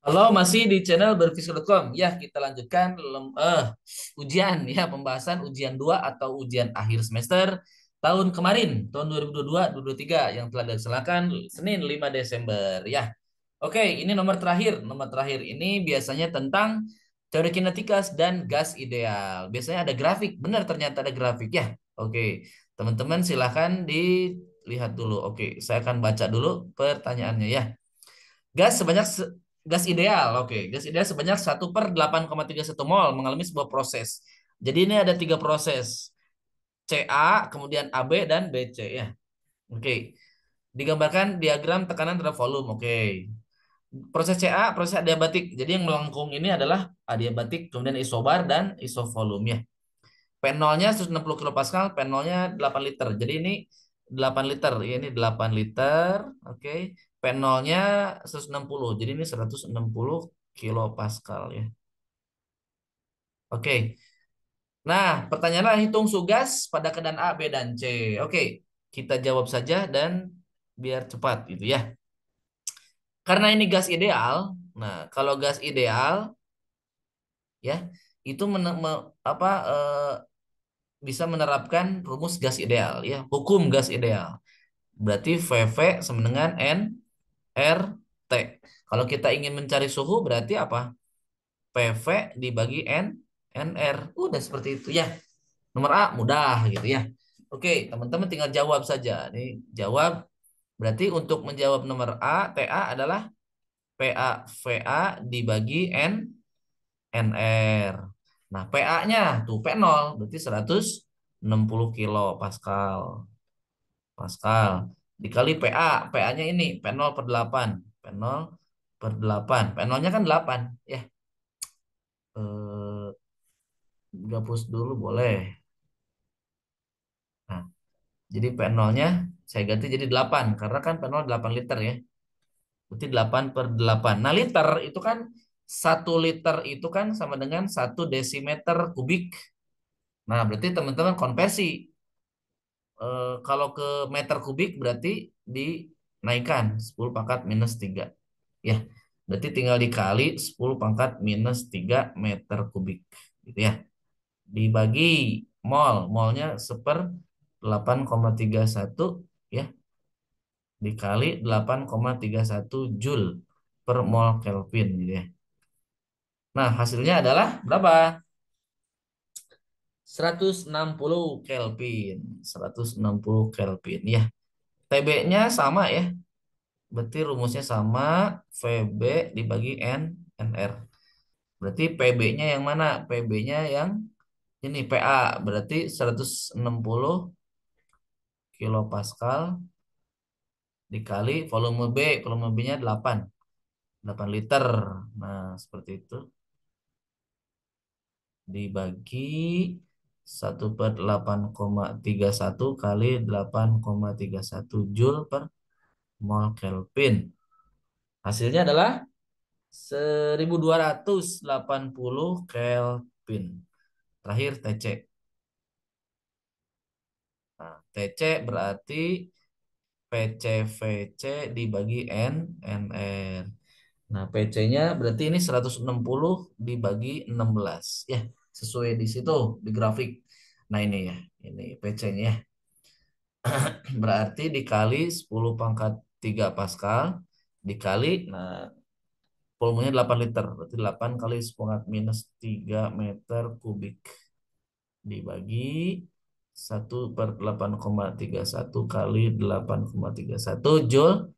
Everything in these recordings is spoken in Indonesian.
Halo, masih di channel berfisik.com. Ya, kita lanjutkan ujian ya, pembahasan ujian 2 atau ujian akhir semester tahun kemarin, tahun 2022-2023 yang telah dilaksanakan Senin 5 Desember ya. Oke, ini nomor terakhir. Nomor terakhir ini biasanya tentang teori kinetikas dan gas ideal. Biasanya ada grafik, benar ternyata ada grafik ya. Oke, teman-teman silahkan dilihat dulu. Oke, saya akan baca dulu pertanyaannya ya. Gas sebanyak gas ideal, oke. Gas ideal sebanyak 1/8,31 mol mengalami sebuah proses. Jadi ini ada tiga proses. Ca, kemudian AB dan BC ya. Oke. Digambarkan diagram tekanan terhadap volume. Oke. Proses Ca, proses adiabatik. Jadi yang melengkung ini adalah adiabatik, kemudian isobar dan isovolume ya. P0-nya 160 kilopascal, P0-nya 8 liter. Jadi ini 8 liter, ya ini 8 liter, oke. P0-nya 160. Jadi ini 160 kilopascal ya. Oke. Nah, pertanyaannya hitung sugas pada keadaan A, B, dan C. Oke, kita jawab saja dan biar cepat gitu ya. Karena ini gas ideal, nah kalau gas ideal ya itu bisa menerapkan rumus gas ideal ya, hukum gas ideal. Berarti VV sama dengan nRT. Kalau kita ingin mencari suhu berarti apa? PV dibagi NR. Udah seperti itu ya. Nomor A mudah gitu ya. Oke, teman-teman tinggal jawab saja. Nih, jawab. Berarti untuk menjawab nomor A, TA adalah PA VA dibagi NR. Nah, PA-nya tuh P0 berarti 160 kilo Pascal. Pascal dikali PA, PA-nya ini P0/8, P0/8, P0-nya kan 8 ya. Eh, Gabus dulu boleh. Nah, jadi P0-nya saya ganti jadi 8 karena kan P0 8 liter ya. Berarti 8/8. Nah, liter itu kan 1 liter itu kan sama dengan 1 desimeter kubik. Nah, berarti teman-teman konversi. Kalau ke meter kubik berarti dinaikkan 10 pangkat minus 3. Ya, berarti tinggal dikali 10 pangkat minus 3 meter kubik. Gitu ya. Dibagi mol. Molnya 1/8,31 ya. Dikali 8,31 Joule per mol Kelvin gitu ya. Nah, hasilnya adalah berapa? 160 Kelvin. 160 Kelvin ya. TB-nya sama ya. Berarti rumusnya sama, VB dibagi NR. Berarti PB-nya yang mana? PB-nya yang ini PA, berarti 160 kilopascal dikali volume B, volume B-nya 8 liter. Nah, seperti itu. Dibagi 1/8,31 kali 8,31 Joule per mol Kelvin. Hasilnya adalah 1280 Kelvin. Terakhir TC. Nah, TC berarti PCVC dibagi NR. Nah, PC-nya berarti ini 160 dibagi 16. Ya, sesuai di situ di grafik. Nah, ini ya. Ini PC-nya ya. Berarti dikali 10 pangkat 3 Pascal dikali, nah volumenya 8 liter. Berarti 8 kali 10 pangkat minus 3 meter kubik dibagi 1/8,31 kali 8,31 Joule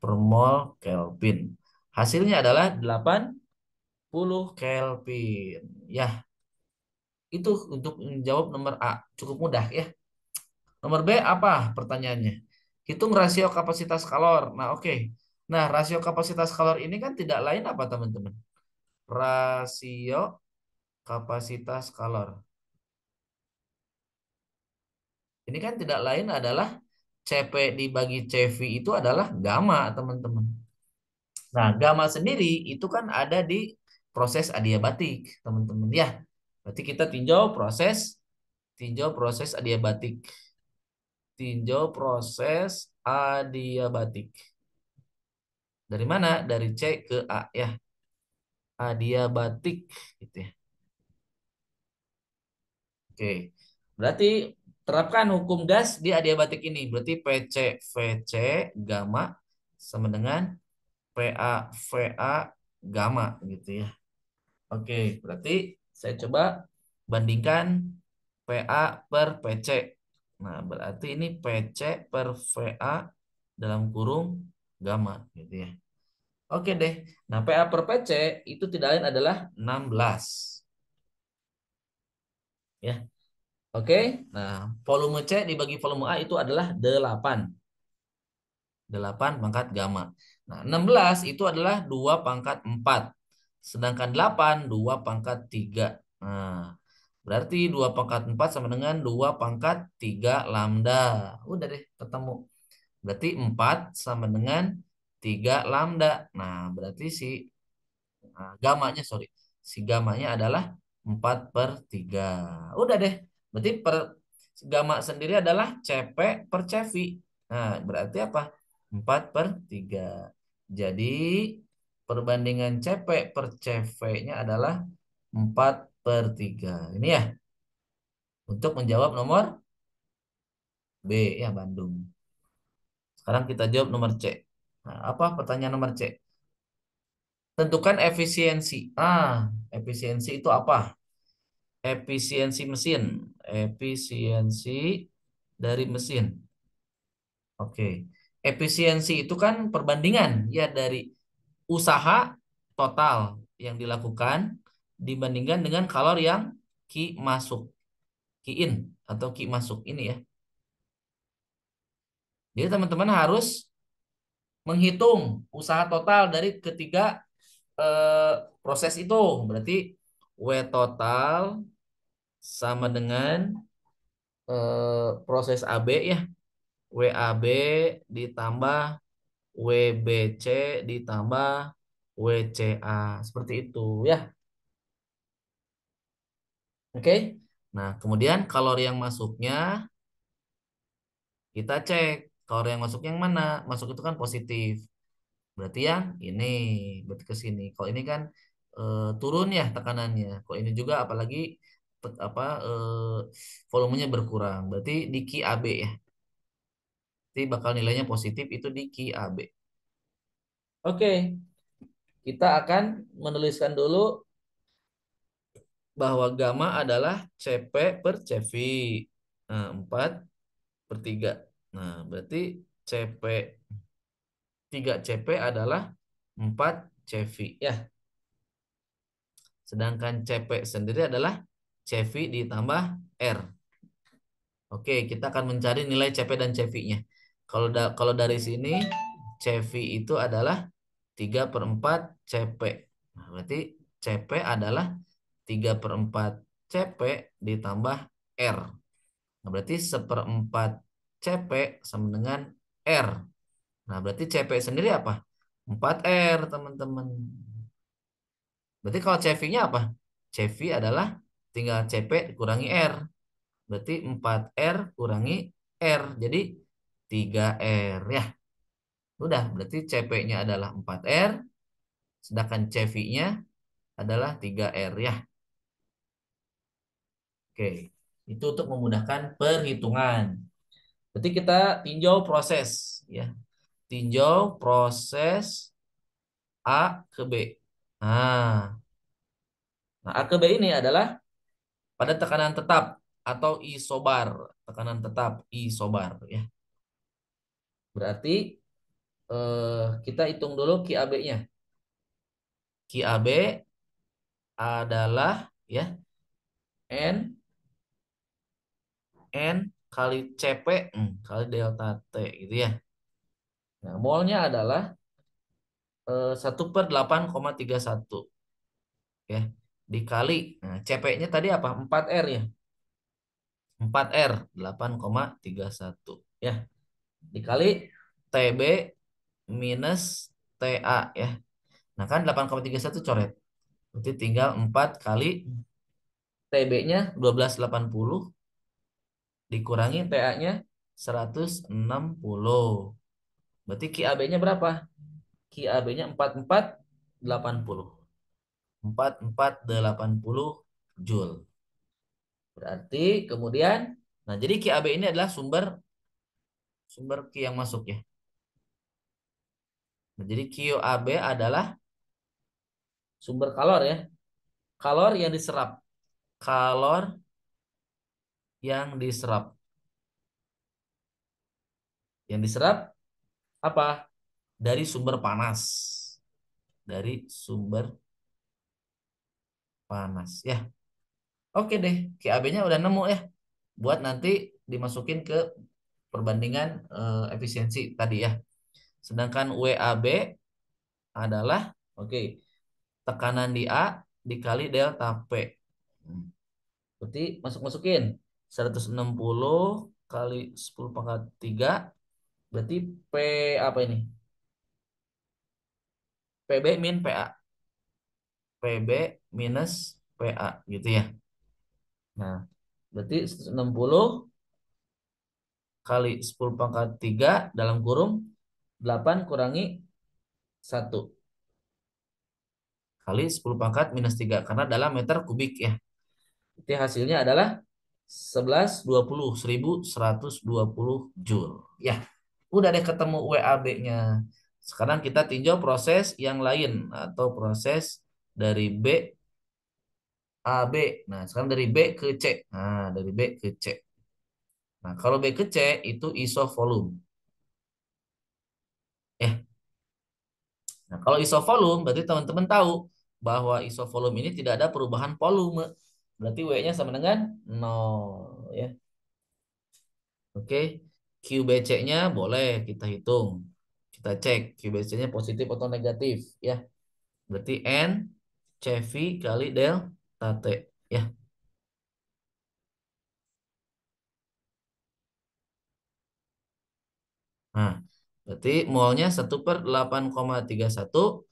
per mol Kelvin. Hasilnya adalah 80 Kelvin. Ya, itu untuk menjawab nomor A. Cukup mudah ya. Nomor B apa pertanyaannya? Hitung rasio kapasitas kalor. Nah, oke. Nah, rasio kapasitas kalor ini kan tidak lain apa, teman-teman? Rasio kapasitas kalor. Ini kan tidak lain adalah CP dibagi CV itu adalah gamma, teman-teman. Nah, gamma sendiri itu kan ada di proses adiabatik, teman-teman. Ya, berarti kita tinjau proses adiabatik. Tinjau proses adiabatik. Dari mana? Dari C ke A ya. adiabatik gitu ya. Oke. Berarti terapkan hukum gas di adiabatik ini. Berarti PC VC gamma sama dengan PA VA gamma gitu ya. Oke, berarti saya coba bandingkan PA per PC. Nah, berarti ini PC per VA dalam kurung gamma gitu ya. Oke deh. Nah, PA per PC itu tidak lain adalah 16 ya. Oke. Nah, volume C dibagi volume A itu adalah 8. 8 pangkat gamma. Nah, 16 itu adalah 2 pangkat 4. Sedangkan 8 2 pangkat 3. Nah, berarti 2 pangkat 4 sama dengan 2 pangkat 3 lambda. Udah deh, ketemu. Berarti 4 sama dengan 3 lambda. Nah, berarti si gamanya, sorry. Si gamanya adalah 4 per 3. Udah deh. Berarti gamma sendiri adalah CP per CV. Nah, berarti apa? 4 per 3. Jadi, perbandingan CP per CV-nya adalah 4 per 3. Ini ya, untuk menjawab nomor B ya, Bandung. Sekarang kita jawab nomor C. Nah, apa pertanyaan nomor C? Tentukan efisiensi. Efisiensi itu apa? Efisiensi mesin. Efisiensi dari mesin. Oke. Efisiensi itu kan perbandingan ya dari usaha total yang dilakukan dibandingkan dengan kalori yang masuk, in atau masuk ini ya. Jadi teman-teman harus menghitung usaha total dari ketiga proses itu. Berarti W total sama dengan proses AB ya. WAB ditambah WBC ditambah WCA. Seperti itu ya. Oke. Nah, kemudian kalori yang masuknya kita cek. Kalori yang masuk yang mana? Masuk itu kan positif. Berarti yang ini, berarti ke sini. Kalau ini kan turun ya tekanannya. Kalau ini juga apalagi volumenya berkurang. Berarti di QAB ya. Berarti bakal nilainya positif itu di QAB. Oke, kita akan menuliskan dulu bahwa gamma adalah CP per CV. Nah, 4 per 3. Nah, berarti CP 3 CP adalah 4 CV ya. Sedangkan CP sendiri adalah CV ditambah R. Oke, kita akan mencari nilai CP dan CV-nya. Kalau dari sini CV itu adalah 3 per 4 CP. Nah, berarti CP adalah 3 per 4 CP ditambah R. Nah, berarti seperempat CP sama dengan R. Nah, berarti CP sendiri apa? 4R, teman-teman. Berarti kalau CV-nya apa? CV adalah tinggal CP kurangi R. Berarti 4R kurangi R. Jadi 3R ya. Udah, berarti CP-nya adalah 4R. Sedangkan CV-nya adalah 3R ya. Oke. Itu untuk memudahkan perhitungan. Berarti kita tinjau proses ya. Tinjau proses A ke B. Nah, A ke B ini adalah pada tekanan tetap atau isobar. Tekanan tetap isobar ya. Berarti kita hitung dulu QAB-nya. QAB adalah ya N N kali CP kali delta T gitu ya. Nah, molnya adalah 1/8,31 ya. Dikali. Nah, CP-nya tadi apa? 4R ya. 4R 8,31 ya. Dikali TB minus TA ya. Nah kan 8,31 coret. Berarti tinggal 4 kali TB-nya 1280 dikurangi TA-nya 160. Berarti QAB-nya berapa? QAB-nya 4480. 4480 Joule. Berarti kemudian, nah jadi QAB ini adalah sumber sumber Q yang masuk ya. Nah, jadi QAB adalah sumber kalor ya. Kalor yang diserap. Kalor yang diserap. Yang diserap apa? Dari sumber panas. Dari sumber panas ya. Oke deh, QAB-nya udah nemu ya. Buat nanti dimasukin ke perbandingan efisiensi tadi ya. Sedangkan WAB adalah oke, tekanan di A dikali delta P. Hmm. Berarti masuk-masukin 160 kali 10 pangkat 3 berarti P apa ini? PB min PA. PB minus PA gitu ya. Nah, berarti 160 kali 10 pangkat 3 dalam kurung 8 kurangi 1 kali 10 pangkat minus 3 karena dalam meter kubik ya. Jadi hasilnya adalah 1120 Joule. Ya, udah deh ketemu WAB-nya. Sekarang kita tinjau proses yang lain atau proses dari B A B. Nah, sekarang dari B ke C. Nah, dari B ke C. Nah, kalau B ke C itu isovolume. Ya. Nah, kalau isovolume berarti teman-teman tahu bahwa isovolume ini tidak ada perubahan volume. Berarti W-nya sama dengan 0 ya. Oke. QBC-nya boleh kita hitung. Kita cek QBC-nya positif atau negatif ya. Berarti N CV kali delta T ya. Nah, berarti molnya 1/8,31.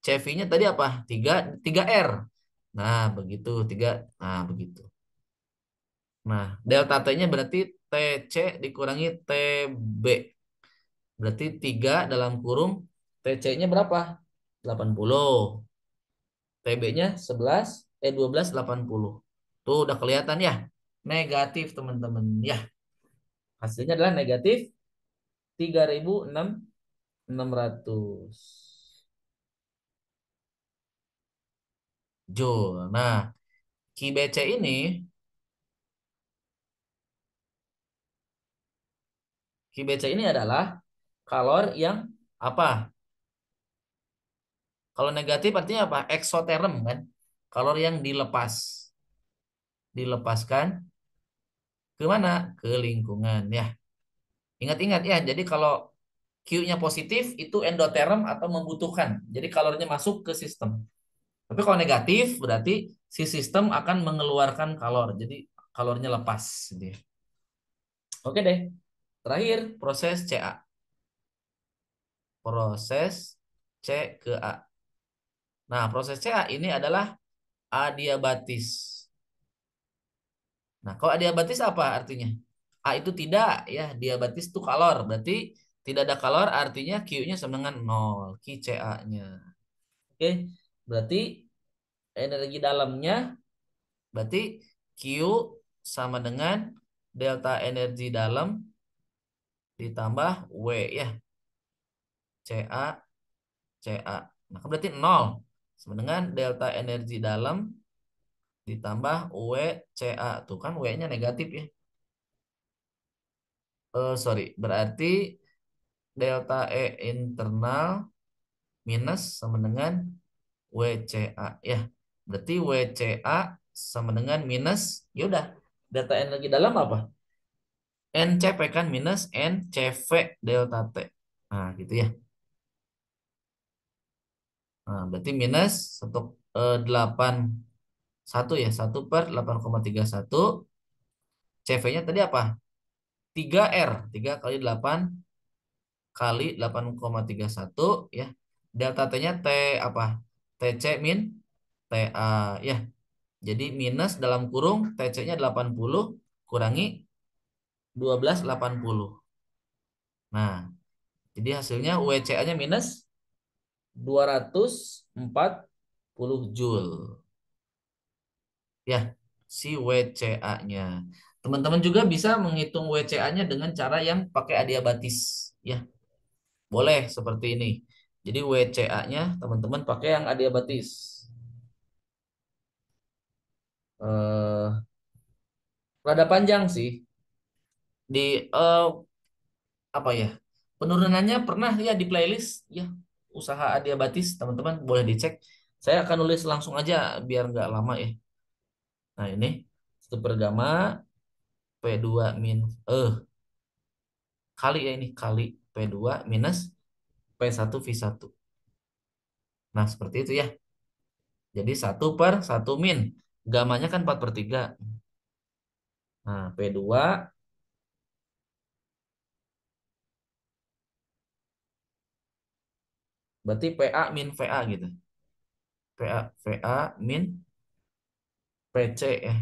CV-nya tadi apa? 3 R. Nah, begitu. Nah, begitu. Nah, delta T-nya berarti TC dikurangi TB. Berarti 3 dalam kurung TC-nya berapa? 80. TB-nya 12,80. Tuh udah kelihatan ya. Negatif teman-teman. Ya, hasilnya adalah negatif 3.600 Joule. Nah, QBC ini, QBC ini adalah kalor yang apa? Kalau negatif artinya apa? Eksoterm kan? Kalor yang dilepas. Dilepaskan ke mana? Ke lingkungan ya. Ingat-ingat ya, jadi kalau Q-nya positif itu endoterm atau membutuhkan. Jadi kalornya masuk ke sistem. Tapi kalau negatif berarti si sistem akan mengeluarkan kalor. Jadi kalornya lepas. Gitu ya. Oke deh. Terakhir proses CA. Proses C ke A. Nah, proses CA ini adalah adiabatis. Nah, kalau adiabatis apa artinya? A itu tidak ya, diabatis itu kalor. Berarti tidak ada kalor artinya Q-nya sama dengan 0, QCA-nya. Oke. Berarti energi dalamnya berarti Q sama dengan delta energi dalam ditambah W ya, CA CA. Nah, kan berarti 0 sama dengan delta energi dalam ditambah W CA. Tuh kan W-nya negatif ya. Sorry, berarti delta E internal minus sama dengan WCA ya. Berarti WCA sama dengan minus, ya udah. Delta energi dalam apa? NCP kan minus NCV delta T. Nah, gitu ya. Nah, berarti minus 1,81 ya. 1/8,31. CV-nya tadi apa? 3R. 3 kali 8 kali 8,31 ya. Delta T-nya T apa? TC min TA ya. Jadi minus dalam kurung TC-nya 80 kurangi 12,80. Nah, jadi hasilnya WCA-nya minus 204,5 Joule. Ya, si WCA-nya. Teman-teman juga bisa menghitung WCA-nya dengan cara yang pakai adiabatis. Ya, boleh seperti ini. Jadi WCA-nya teman-teman pakai yang adiabatis. Eh, Rada panjang sih. Di apa ya? Penurunannya pernah ya di playlist ya. Usaha adiabatis teman-teman boleh dicek. Saya akan nulis langsung aja biar nggak lama ya. Nah ini super gamma P2 min kali ya ini kali P2 minus P1 V1. Nah, seperti itu ya. Jadi 1/1 min. Gamanya kan 4/3. Nah, P2 berarti PA min VA gitu. PA min PC ya.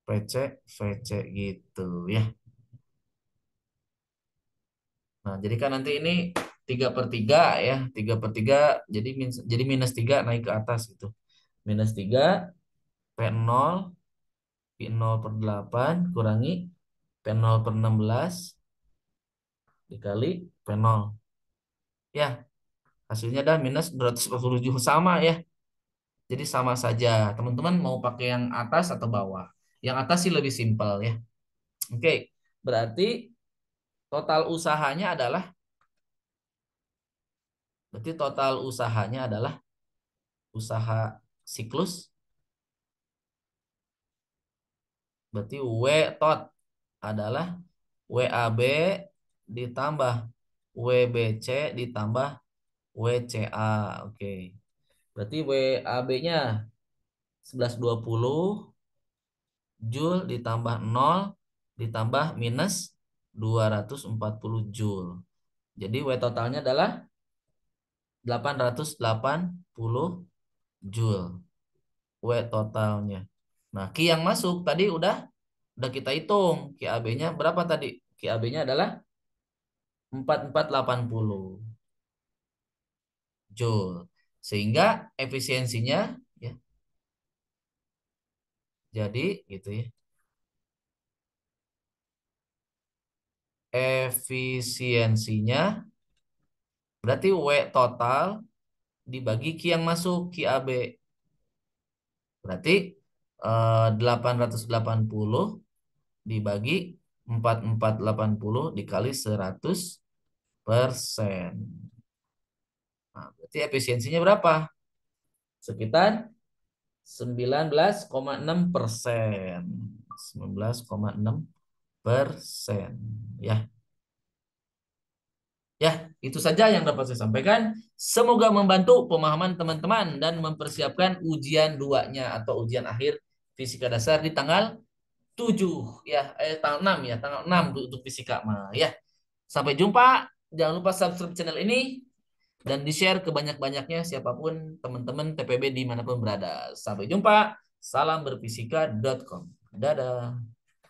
PC VC gitu ya. Nah, jadi kan nanti ini 3/3 ya. 3/3 jadi -3 naik ke atas gitu. -3 P0 P0/8 kurangi P0/16 dikali P0. Ya, hasilnya dah minus 247 sama ya. Jadi sama saja. Teman-teman mau pakai yang atas atau bawah? Yang atas sih lebih simpel ya. Oke, berarti total usahanya adalah berarti total usahanya adalah usaha siklus. Berarti W tot adalah WAB ditambah WBC ditambah WCA. Oke. Berarti WAB-nya 1120 Joule ditambah 0 ditambah minus 240 Joule. Jadi W totalnya adalah 880 Joule. W totalnya. Nah, Ki yang masuk tadi udah kita hitung. Ki AB-nya berapa tadi? Ki AB-nya adalah 4480 Joule. Sehingga efisiensinya ya jadi gitu ya. Efisiensinya berarti W total dibagi Ki yang masuk Ki AB. Berarti 880 dibagi 4480 dikali 100%. Nah, berarti efisiensinya berapa? Sekitar 19,6%. 19,6%. Ya, ya, itu saja yang dapat saya sampaikan. Semoga membantu pemahaman teman-teman dan mempersiapkan ujian duanya atau ujian akhir fisika dasar di tanggal 7 ya, tanggal 6 ya, tanggal 6 untuk fisika mah ya. Sampai jumpa. Jangan lupa subscribe channel ini dan di-share ke banyak-banyaknya siapapun teman-teman TPB dimanapun berada. Sampai jumpa. Salam berfisika.com. Dadah.